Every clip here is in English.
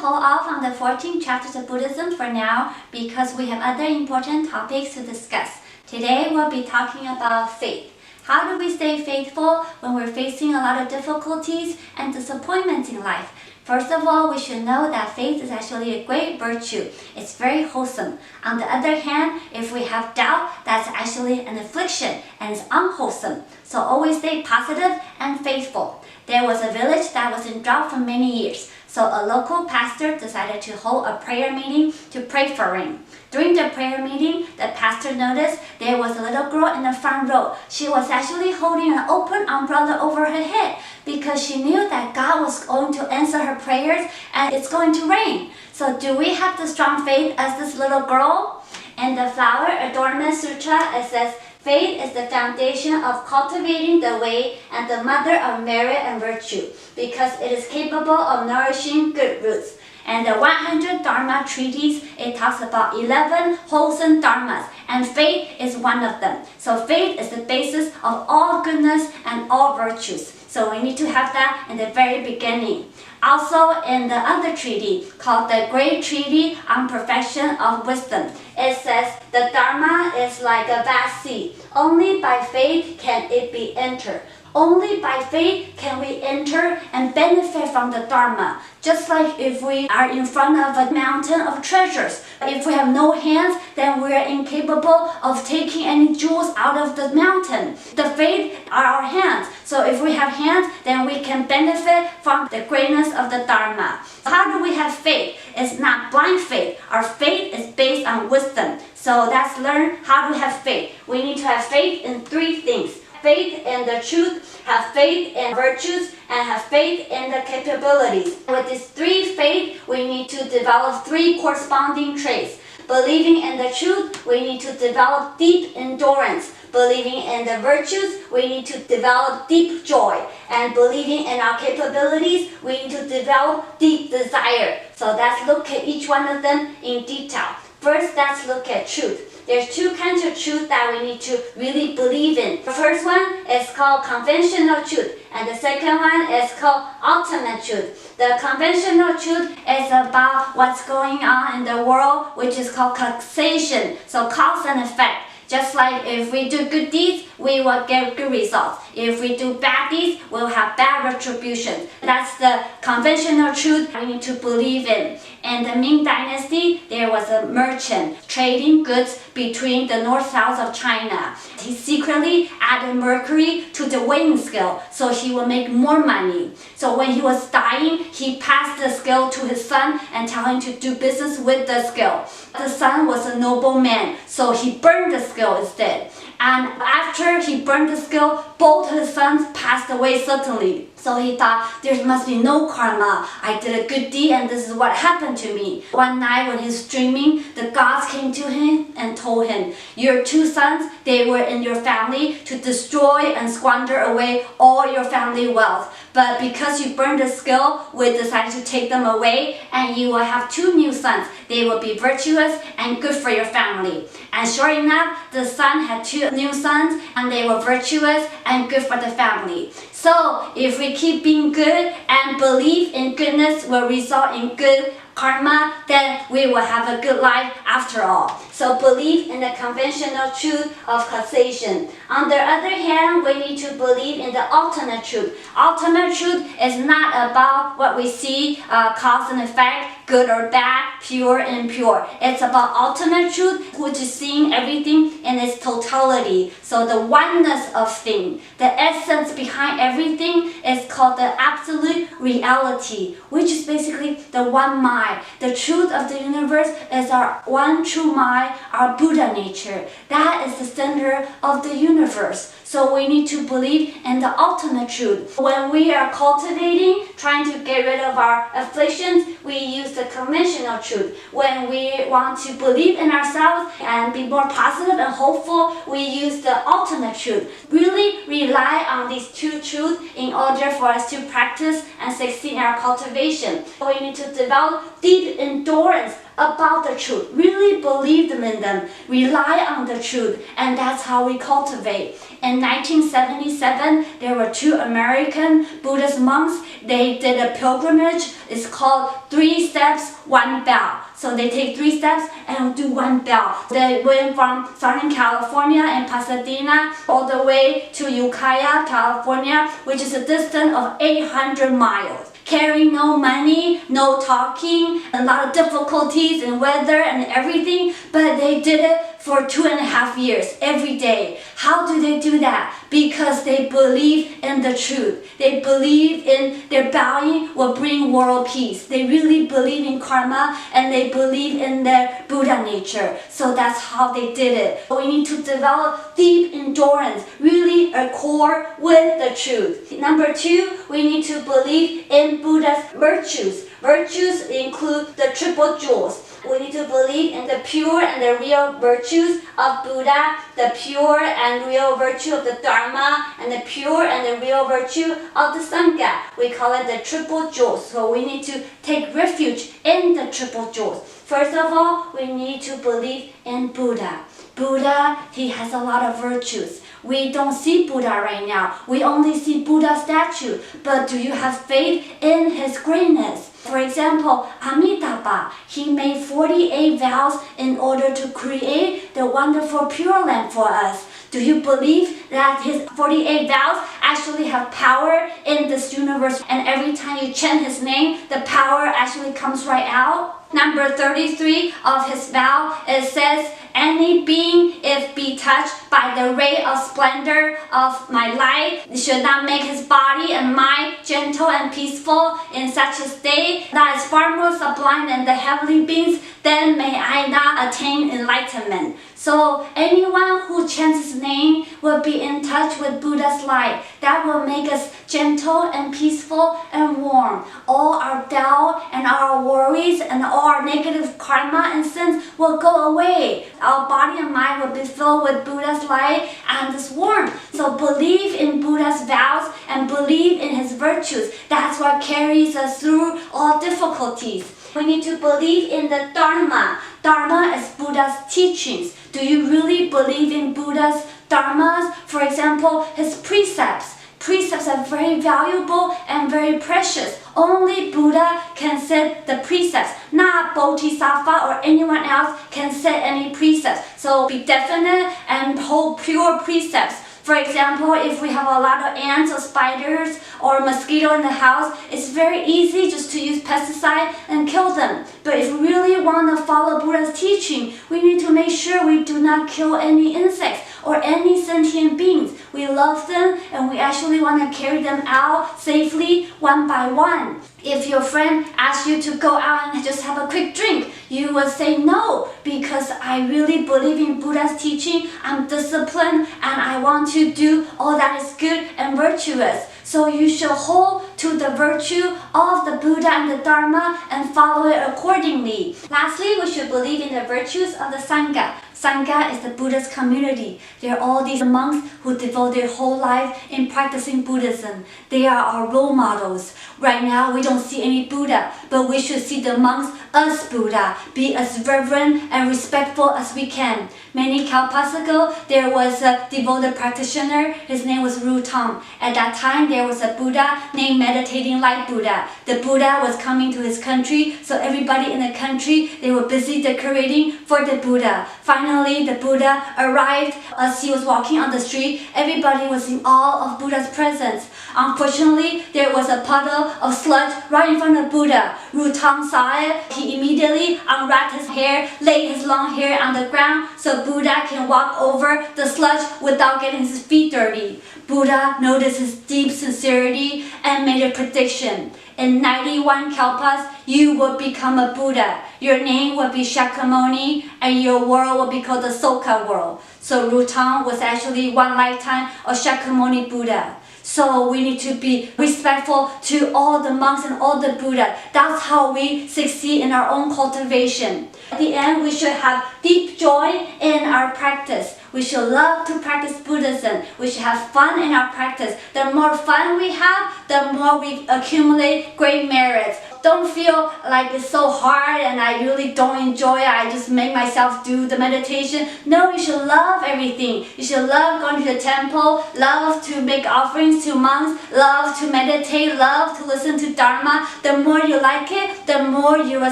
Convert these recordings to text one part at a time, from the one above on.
hold off on the 14 chapters of Buddhism for now because we have other important topics to discuss. Today we'll be talking about faith. How do we stay faithful when we're facing a lot of difficulties and disappointments in life? First of all, we should know that faith is actually a great virtue. It's very wholesome. On the other hand, if we have doubt, that's actually an affliction and it's unwholesome. So always stay positive and faithful. There was a village that was in drought for many years. So a local pastor decided to hold a prayer meeting to pray for rain. During the prayer meeting, the pastor noticed there was a little girl in the front row. She was actually holding an open umbrella over her head because she knew that God was going to answer her prayers and it's going to rain. So do we have the strong faith as this little girl? In the Flower Adornment Sutra, it says, faith is the foundation of cultivating the way and the mother of merit and virtue because it is capable of nourishing good roots. And the 100 Dharma treatise, it talks about 11 wholesome dharmas, and faith is one of them. So faith is the basis of all goodness and all virtues. So we need to have that in the very beginning. Also in the other treaty, called the Great Treaty on Perfection of Wisdom, it says the Dharma is like a vast sea. Only by faith can it be entered. Only by faith can we enter and benefit from the Dharma. Just like if we are in front of a mountain of treasures. If we have no hands, then we are incapable of taking any jewels out of the mountain. The faith are our hands. So if we have hands, then we can benefit from the greatness of the Dharma. How do we have faith? It's not blind faith. Our faith is based on wisdom. So let's learn how to have faith. We need to have faith in three things. Faith in the truth, have faith in virtues, and have faith in the capabilities. With these three faith, we need to develop three corresponding traits. Believing in the truth, we need to develop deep endurance. Believing in the virtues, we need to develop deep joy. And believing in our capabilities, we need to develop deep desire. So let's look at each one of them in detail. First, let's look at truth. There's two kinds of truth that we need to really believe in. The first one is called conventional truth, and the second one is called ultimate truth. The conventional truth is about what's going on in the world, which is called causation, so cause and effect. Just like if we do good deeds, we will get good results. If we do bad deeds, we'll have bad retribution. That's the conventional truth we need to believe in. In the Ming Dynasty, there was a merchant trading goods between the north-south of China. He secretly added mercury to the weighing scale so he will make more money. So when he was dying, he passed the scale to his son and told him to do business with the scale. The son was a noble man, so he burned the scale instead. And after he burned the scale, both his sons passed away suddenly. So he thought, there must be no karma. I did a good deed and this is what happened to me. One night when he's dreaming, the gods came to him and told him, your two sons, they were in your family to destroy and squander away all your family wealth. But because you burned the scale, we decided to take them away and you will have two new sons. They will be virtuous and good for your family. And sure enough, the son had two new sons and they were virtuous and good for the family. So if we keep being good and believe in goodness will result in good karma, then we will have a good life after all. So believe in the conventional truth of causation. On the other hand, we need to believe in the ultimate truth. Ultimate truth is not about what we see, cause and effect, good or bad, pure and impure. It's about ultimate truth, which is seeing everything in its totality. So the oneness of things, the essence behind everything is called the absolute reality, which is basically the one mind. The truth of the universe is our one true mind, our Buddha nature. That is the center of the universe. So we need to believe in the ultimate truth. When we are cultivating, trying to get rid of our afflictions, we use the conventional truth. When we want to believe in ourselves and be more positive and hopeful, we use the ultimate truth. Really rely on these two truths in order for us to practice and succeed in our cultivation. We need to develop deep endurance about the truth, really believe them in them, rely on the truth, and that's how we cultivate. In 1977, there were two American Buddhist monks. They did a pilgrimage. It's called 3 steps, 1 bell. So they take 3 steps and do 1 bell. They went from Southern California and Pasadena all the way to Ukiah, California, which is a distance of 800 miles. Carrying no money, no talking, a lot of difficulties in weather and everything, but they did it for 2.5 years, every day. How do they do that? Because they believe in the truth. They believe in their bowing will bring world peace. They really believe in karma, and they believe in their Buddha nature. So that's how they did it. We need to develop deep endurance, really accord with the truth. Number 2, we need to believe in Buddha's virtues. Virtues include the triple jewels. We need to believe in the pure and the real virtues of Buddha, the pure and real virtue of the Dharma, and the pure and the real virtue of the Sangha. We call it the triple jewels. So we need to take refuge in the triple jewels. First of all, we need to believe in Buddha. Buddha, he has a lot of virtues. We don't see Buddha right now. We only see Buddha statue. But do you have faith in his greatness? For example, Amitabha, he made 48 vows in order to create the wonderful Pure Land for us. Do you believe that his 48 vows actually have power in this universe, and every time you chant his name, the power actually comes right out? Number 33 of his vow, it says, any being, if be touched by the ray of splendor of my light, should not make his body and mind gentle and peaceful in such a state that is far more sublime than the heavenly beings, then may I not attain enlightenment. So anyone who chants his name will be in touch with Buddha's light. That will make us gentle and peaceful and warm. All our doubt and our worries and all our negative karma and sins will go away. Our body and mind will be filled with Buddha's light and this warmth. So believe in Buddha's vows and believe in his virtues. That's what carries us through all difficulties. We need to believe in the Dharma. Dharma is Buddha's teachings. Do you really believe in Buddha's dharmas? For example, his precepts. Precepts are very valuable and very precious. Only Buddha can set the precepts. Not Bodhisattva or anyone else can set any precepts. So be definite and hold pure precepts. For example, if we have a lot of ants or spiders or mosquito in the house, it's very easy just to use pesticide and kill them. But if we really want to follow Buddha's teaching, we need to make sure we do not kill any insects or any sentient beings. We love them and we actually want to carry them out safely one by one. If your friend asks you to go out and just have a quick drink, you will say no, because I really believe in Buddha's teaching, I'm disciplined, and I want to do all that is good and virtuous. So you should hold to the virtue of the Buddha and the Dharma and follow it accordingly. Lastly, we should believe in the virtues of the Sangha. Sangha is the Buddhist community. They are all these monks who devote their whole life in practicing Buddhism. They are our role models. Right now, we don't see any Buddha, but we should see the monks as Buddha, be as reverent and respectful as we can. Many kalpas ago, there was a devoted practitioner. His name was Rutang. At that time, there was a Buddha named Meditating Light Buddha. The Buddha was coming to his country, so everybody in the country, they were busy decorating for the Buddha. Finally, the Buddha arrived. As he was walking on the street, everybody was in awe of Buddha's presence. Unfortunately, there was a puddle of sludge right in front of Buddha. Rutang saw it. He immediately unwrapped his hair, laid his long hair on the ground so Buddha can walk over the sludge without getting his feet dirty. Buddha noticed his deep sincerity and made a prediction. In 91 kalpas, you will become a Buddha. Your name will be Shakyamuni, and your world will be called the Soka world. So Rutang was actually one lifetime of Shakyamuni Buddha. So we need to be respectful to all the monks and all the Buddha. That's how we succeed in our own cultivation. At the end, we should have deep joy in our practice. We should love to practice Buddhism. We should have fun in our practice. The more fun we have, the more we accumulate great merits. don't feel like it's so hard and I really don't enjoy it. I just make myself do the meditation. No, you should love everything. You should love going to the temple, love to make offerings to monks, love to meditate, love to listen to Dharma. The more you like it, the more you will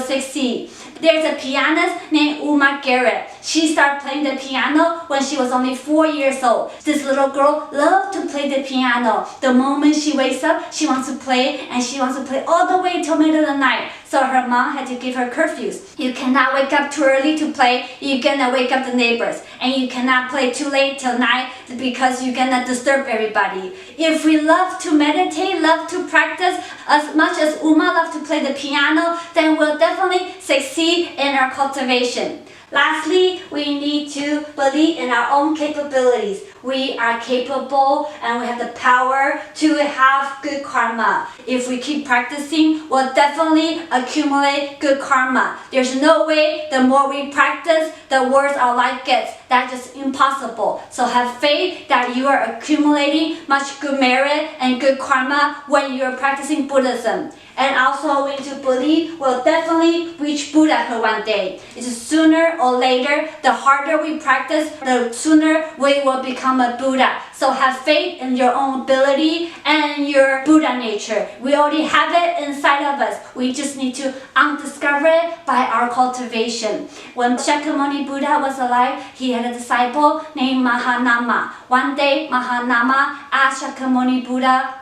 succeed. There's a pianist named Uma Garrett. She started playing the piano when she was only 4 years old. This little girl loved to play the piano. The moment she wakes up, she wants to play, and she wants to play all the way till middle of the night. So her mom had to give her curfews. You cannot wake up too early to play. You're gonna wake up the neighbors. And you cannot play too late till night because you're gonna disturb everybody. If we love to meditate, love to practice as much as Uma loved to play the piano, then we'll definitely succeed in our cultivation. Lastly, we need to believe in our own capabilities. We are capable and we have the power to have good karma. If we keep practicing, we'll definitely accumulate good karma. There's no way the more we practice, the worse our life gets. That's just impossible. So have faith that you are accumulating much good merit and good karma when you're practicing Buddhism. And also we need to believe we'll definitely reach Buddhahood one day. It's sooner or later, the harder we practice, the sooner we will become a Buddha. So have faith in your own ability and your Buddha nature. We already have it inside of us. We just need to undiscover it by our cultivation. When Shakyamuni Buddha was alive, he had a disciple named Mahanama. One day, Mahanama asked Shakyamuni Buddha,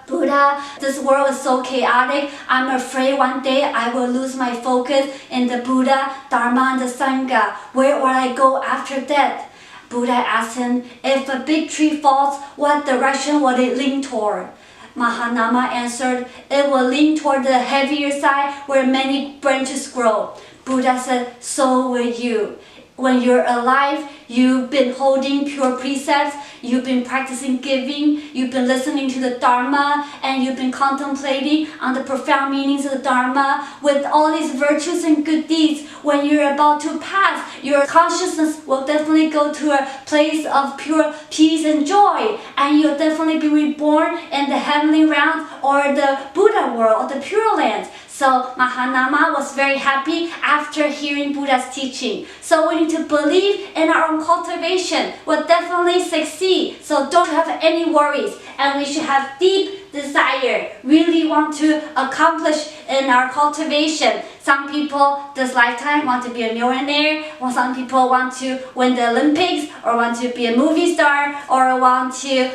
this world is so chaotic. I'm afraid one day I will lose my focus in the Buddha, Dharma, and the Sangha. Where will I go after death? Buddha asked him, if a big tree falls, what direction will it lean toward? Mahanama answered, it will lean toward the heavier side where many branches grow. Buddha said, so will you. When you're alive, you've been holding pure precepts, you've been practicing giving, you've been listening to the Dharma, and you've been contemplating on the profound meanings of the Dharma with all these virtues and good deeds. When you're about to pass, your consciousness will definitely go to a place of pure peace and joy, and you'll definitely be reborn in the heavenly realms or the Buddha world or the Pure Land. So Mahanama was very happy after hearing Buddha's teaching. So we need to believe in our own cultivation. We'll definitely succeed. So don't have any worries. And we should have deep desire, really want to accomplish in our cultivation. Some people this lifetime want to be a millionaire, or some people want to win the Olympics, or want to be a movie star, or want to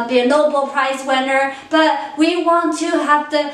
be a Nobel Prize winner. But we want to have the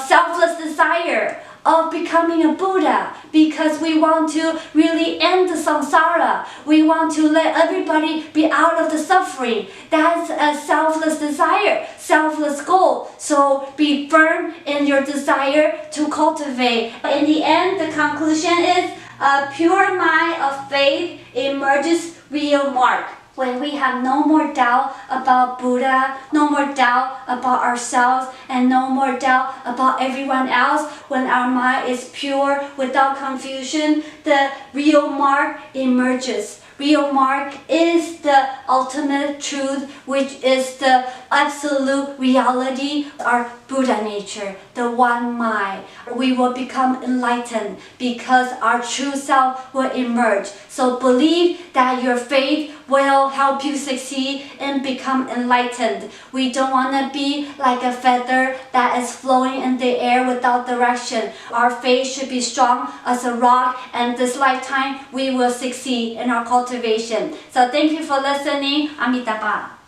selfless desire of becoming a Buddha because we want to really end the samsara. We want to let everybody be out of the suffering. That's a selfless desire, selfless goal. So be firm in your desire to cultivate. In the end, the conclusion is a pure mind of faith emerges real mark. When we have no more doubt about Buddha, no more doubt about ourselves, and no more doubt about everyone else, when our mind is pure without confusion, the real mark emerges. Real mark is the ultimate truth, which is the absolute reality, our Buddha nature, the one mind. We will become enlightened because our true self will emerge. So believe that your faith will help you succeed and become enlightened. We don't want to be like a feather that is flowing in the air without direction. Our faith should be strong as a rock, and this lifetime we will succeed in our cultivation. So thank you for listening. Amitabha.